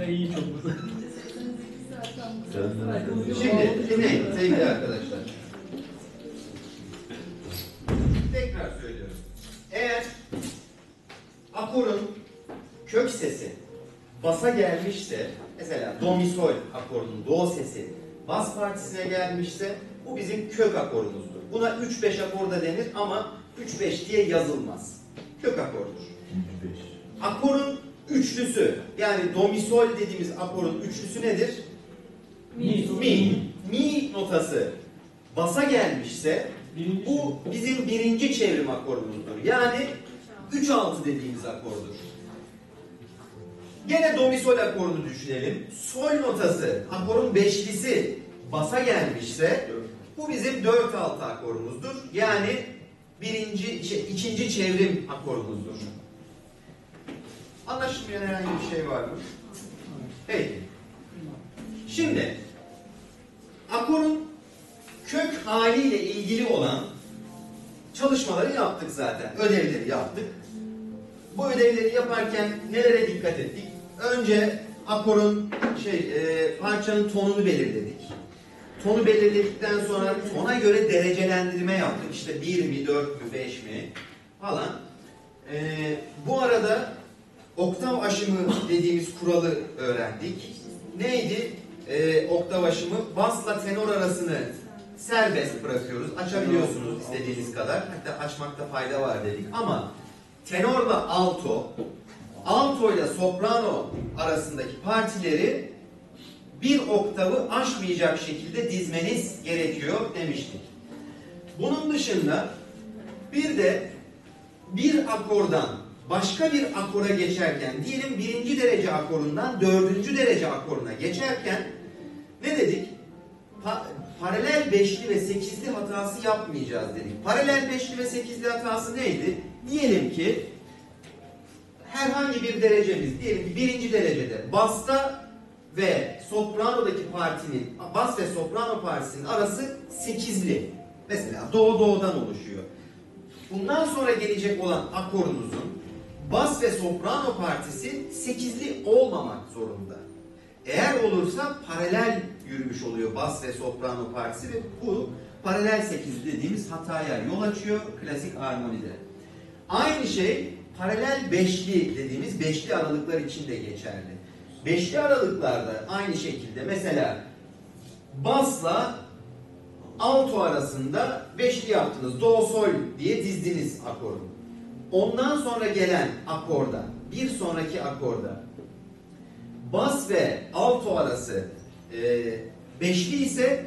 iyi çok. Şimdi dinleyin sevgili arkadaşlar. Tekrar söylüyorum. Eğer akorun kök sesi basa gelmişse, mesela do mi sol akorunun do sesi bas partisine gelmişse bu bizim kök akorumuzdur. Buna 3-5 akor da denir ama 3-5 diye yazılmaz. Kök akordur. Akorun üçlüsü, yani do mi sol dediğimiz akorun üçlüsü nedir? Mi. Mi notası basa gelmişse bu bizim birinci çevrim akorumuzdur. Yani 3-6 dediğimiz akordur. Gene do mi sol akorunu düşünelim. Sol notası akorun beşlisi basa gelmişse bu bizim 4-6 akorumuzdur. Yani ikinci çevrim akorumuzdur. Anlaşılmayan herhangi bir şey var mı? Peki. Şimdi akorun kök haliyle ilgili olan çalışmaları yaptık zaten. Ödevleri yaptık. Bu ödevleri yaparken nelere dikkat ettik? Önce akorun parçanın tonunu belirledik. Tonu belirledikten sonra tona göre derecelendirme yaptık. İşte 1 mi, 4 mü, 5 mi falan. Bu arada oktav aşımı dediğimiz kuralı öğrendik. Neydi? Oktav aşımı basla tenor arasını serbest bırakıyoruz. Açabiliyorsunuz istediğiniz kadar. Hatta açmakta fayda var dedik. Ama tenorla alto, alto ile soprano arasındaki partileri bir oktavı aşmayacak şekilde dizmeniz gerekiyor demiştik. Bunun dışında bir de bir akordan başka bir akora geçerken, diyelim birinci derece akorundan dördüncü derece akoruna geçerken ne dedik? Paralel beşli ve sekizli hatası yapmayacağız dedik. Paralel beşli ve sekizli hatası neydi? Diyelim ki herhangi bir derecemiz, diyelim ki birinci derecede basta ve sopranodaki partinin, bas ve soprano partisinin arası sekizli. Mesela do do'dan oluşuyor. Bundan sonra gelecek olan akorunuzun bas ve soprano partisi sekizli olmamak zorunda. Eğer olursa paralel yürümüş oluyor bas ve soprano partisi ve bu paralel sekizli dediğimiz hataya yol açıyor klasik armonide. Aynı şey paralel beşli dediğimiz beşli aralıklar için de geçerli. Beşli aralıklarda aynı şekilde mesela basla alto arasında beşli yaptınız. Do sol diye dizdiniz akoru. Ondan sonra gelen akorda, bir sonraki akorda bas ve alto arası beşli ise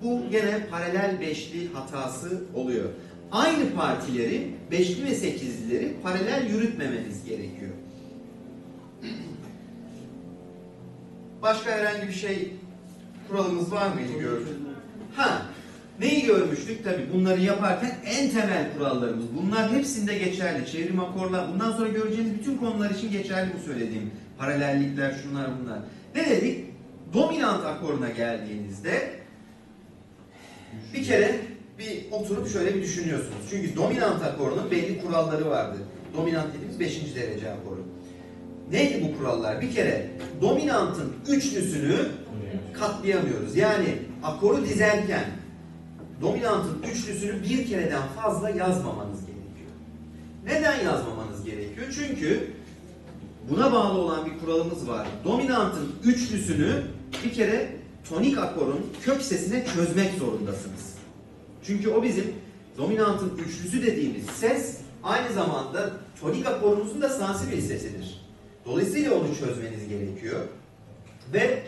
bu gene paralel beşli hatası oluyor. Aynı partileri, beşli ve sekizlileri paralel yürütmemeniz gerekiyor. Başka herhangi bir şey, kuralımız var mıydı gördük? Neyi görmüştük? Tabii bunları yaparken en temel kurallarımız. Bunlar hepsinde geçerli. Çevrim akorlar, bundan sonra göreceğiniz bütün konular için geçerli bu söylediğim. Paralellikler, şunlar bunlar. Ne dedik? Dominant akoruna geldiğinizde bir kere bir oturup şöyle bir düşünüyorsunuz. Çünkü dominant akorunun belli kuralları vardı. Dominant dediğimiz 5. derece akoru. Neydi bu kurallar? Bir kere dominantın üçlüsünü katlayamıyoruz. Yani akoru dizerken dominantın üçlüsünü bir kereden fazla yazmamanız gerekiyor. Neden yazmamanız gerekiyor? Çünkü buna bağlı olan bir kuralımız var. Dominantın üçlüsünü bir kere tonik akorun kök sesine çözmek zorundasınız. Çünkü o bizim dominantın üçlüsü dediğimiz ses aynı zamanda tonik akorumuzun da sensibil sesidir. Dolayısıyla onu çözmeniz gerekiyor. Ve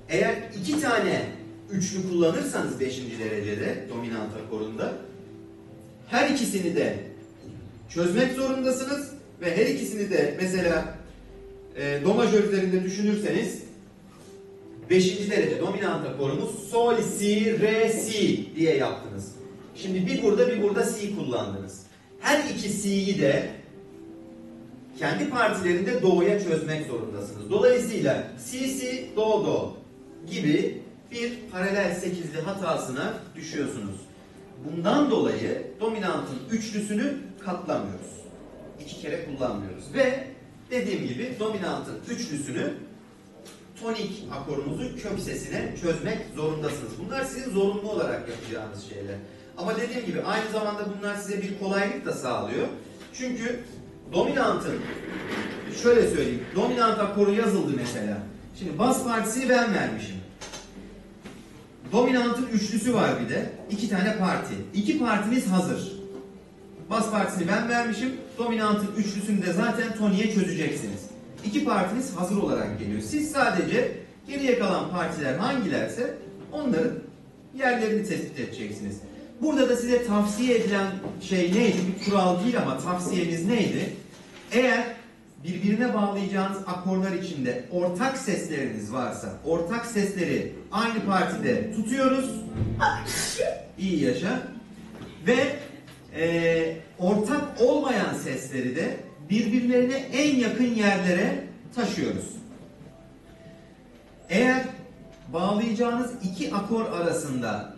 eğer iki tane üçlü kullanırsanız 5. derecede dominant akorunda her ikisini de çözmek zorundasınız ve her ikisini de mesela do majör üzerinde düşünürseniz 5. derece dominant akorumuz sol, si, re, si diye yaptınız. Şimdi bir burada si kullandınız. Her iki si'yi de kendi partilerinde do'ya çözmek zorundasınız. Dolayısıyla si, si, do, do gibi bir paralel sekizli hatasına düşüyorsunuz. Bundan dolayı dominantın üçlüsünü katlamıyoruz. 2 kere kullanmıyoruz. Ve dediğim gibi dominantın üçlüsünü tonik akorumuzun kök sesine çözmek zorundasınız. Bunlar sizin zorunlu olarak yapacağınız şeyler. Ama dediğim gibi aynı zamanda bunlar size bir kolaylık da sağlıyor. Çünkü dominantın, şöyle söyleyeyim, dominant akoru yazıldı mesela. Şimdi bas partisini ben vermişim. Dominantın üçlüsü var bir de. 2 tane parti. 2 partimiz hazır. Bas partisini ben vermişim. Dominantın üçlüsünü de zaten toniğe çözeceksiniz. 2 partiniz hazır olarak geliyor. Siz sadece geriye kalan partiler hangilerse onların yerlerini tespit edeceksiniz. Burada da size tavsiye edilen şey neydi? Bir kural değil ama tavsiyemiz neydi? Eğer birbirine bağlayacağınız akorlar içinde ortak sesleriniz varsa, ortak sesleri aynı partide tutuyoruz. İyi yaşa. Ve ortak olmayan sesleri de birbirlerine en yakın yerlere taşıyoruz. Eğer bağlayacağınız 2 akor arasında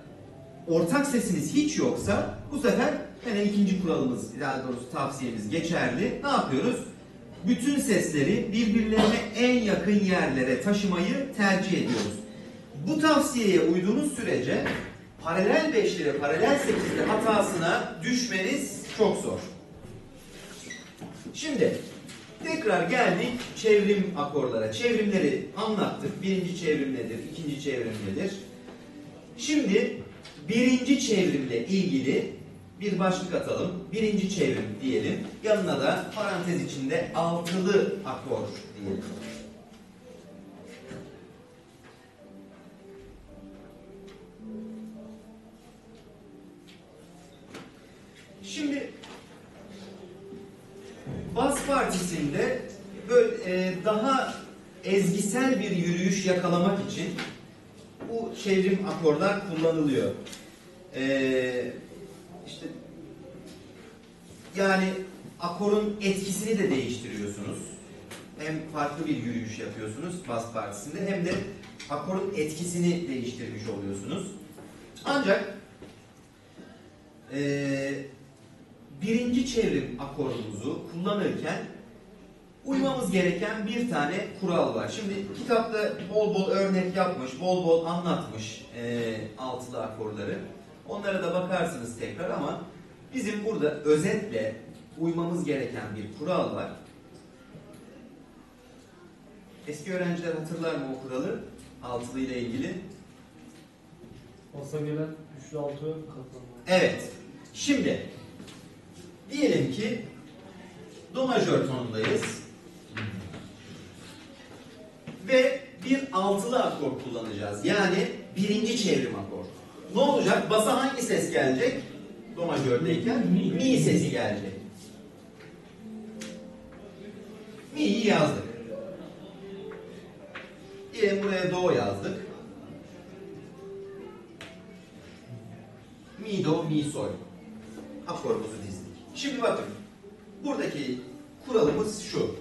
ortak sesiniz hiç yoksa bu sefer yine ikinci kuralımız, daha doğrusu tavsiyemiz geçerli. Ne yapıyoruz? Bütün sesleri birbirlerine en yakın yerlere taşımayı tercih ediyoruz. Bu tavsiyeye uyduğunuz sürece paralel beşli ve paralel sekizli hatasına düşmeniz çok zor. Şimdi tekrar geldik çevrim akorlara. Çevrimleri anlattık. Birinci çevrim nedir? İkinci çevrim nedir? Şimdi birinci çevrimle ilgili bir başlık atalım. Birinci çevrim diyelim. Yanına da parantez içinde altılı akor diyelim. Şimdi bas partisinde böyle daha ezgisel bir yürüyüş yakalamak için bu çevrim akorlar kullanılıyor. İşte yani akorun etkisini de değiştiriyorsunuz. Hem farklı bir yürüyüş yapıyorsunuz bas partisinde hem de akorun etkisini değiştirmiş oluyorsunuz. Ancak birinci çevrim akorumuzu kullanırken uymamız gereken bir tane kural var. Şimdi kitapta bol bol örnek yapmış, bol bol anlatmış altılı akorları. Onlara da bakarsınız tekrar ama bizim burada özetle uymamız gereken bir kural var. Eski öğrenciler hatırlar mı o kuralı? Altılı ile ilgili. Basa gelen üçlü altıya katlanma. Evet. Şimdi diyelim ki do majör tonundayız. Ve bir altılı akor kullanacağız. Yani birinci çevrim akor. Ne olacak? Basa hangi ses gelecek? Do majördeyken mi sesi gelecek. Mi'yi yazdık. Diyelim buraya do yazdık. Mi, do, mi, sol. Akorumuzu dizdik. Şimdi bakın. Buradaki kuralımız şu.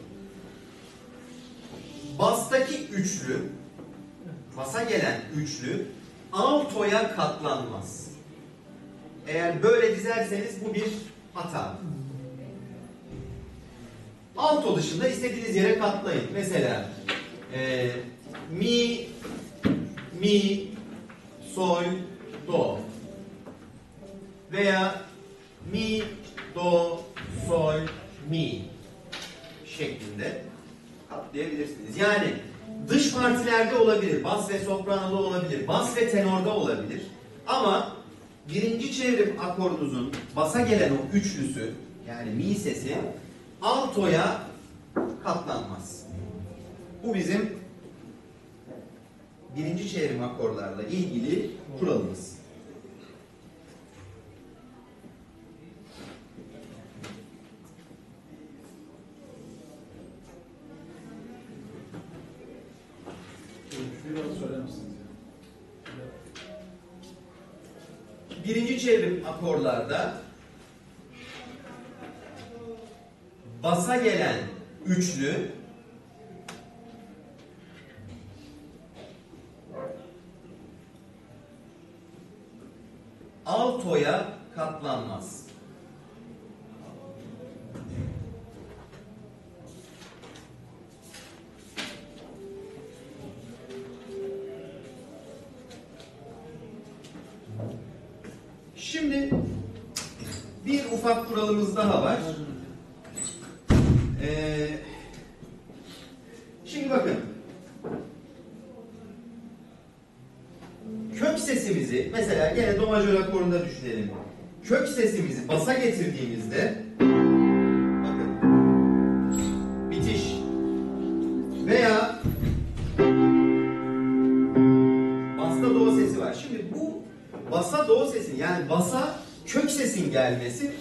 Bastaki üçlü, basa gelen üçlü altoya katlanmaz. Eğer böyle dizerseniz bu bir hata. Alto dışında istediğiniz yere katlayın. Mesela mi, mi, sol, do. Veya mi, do, sol, mi şeklinde katlayabilirsiniz. Yani dış partilerde olabilir. Bas ve sopranoda olabilir. Bas ve tenorda olabilir. Ama birinci çevrim akorunuzun basa gelen o üçlüsü yani mi sesi altoya katlanmaz. Bu bizim birinci çevrim akorlarla ilgili kuralımız. Biraz söyler misiniz? Birinci çevrim akorlarda basa gelen üçlü altoya katlanmaz. ufak kuralımız daha var. Şimdi bakın. Kök sesimizi mesela gene do majör akorunda düşünelim. Kök sesimizi basa getirdiğimizde bakın bitiş veya basta do sesi var. Şimdi bu basa do sesin yani basa kök sesin gelmesi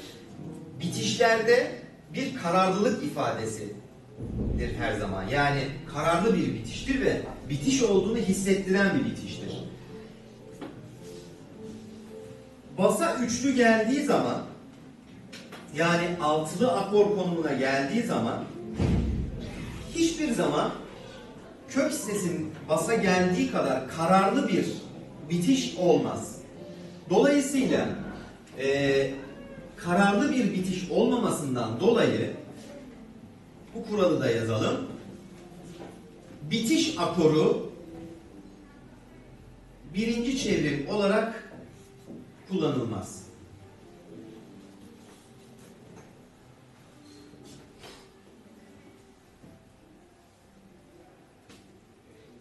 bitişlerde bir kararlılık ifadesidir her zaman. Yani kararlı bir bitiştir ve bitiş olduğunu hissettiren bir bitiştir. Basa üçlü geldiği zaman yani altılı akor konumuna geldiği zaman hiçbir zaman kök sesin basa geldiği kadar kararlı bir bitiş olmaz. Dolayısıyla kararlı bir bitiş olmamasından dolayı bu kuralı da yazalım. Bitiş akoru birinci çevrim olarak kullanılmaz.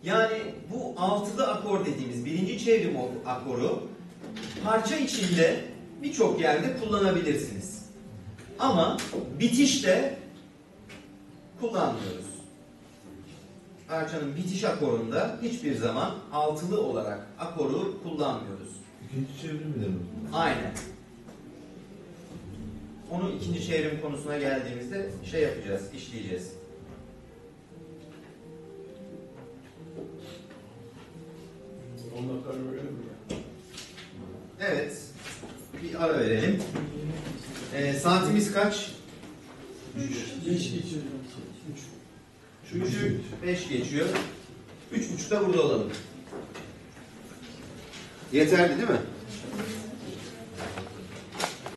Yani bu altılı akor dediğimiz birinci çevrim akoru parça içinde birçok yerde kullanabilirsiniz. Ama bitişte kullanmıyoruz. Parçanın bitiş akorunda hiçbir zaman altılı olarak akoru kullanmıyoruz. İkinci çevrim mi demek? Aynen. Onu ikinci çevrim konusuna geldiğimizde şey yapacağız, işleyeceğiz. Evet. Bir ara verelim. Saatimiz kaç? 5 geçiyor. 3'ü 5 geçiyor. 3.30'da burada olalım. Yeterli değil mi?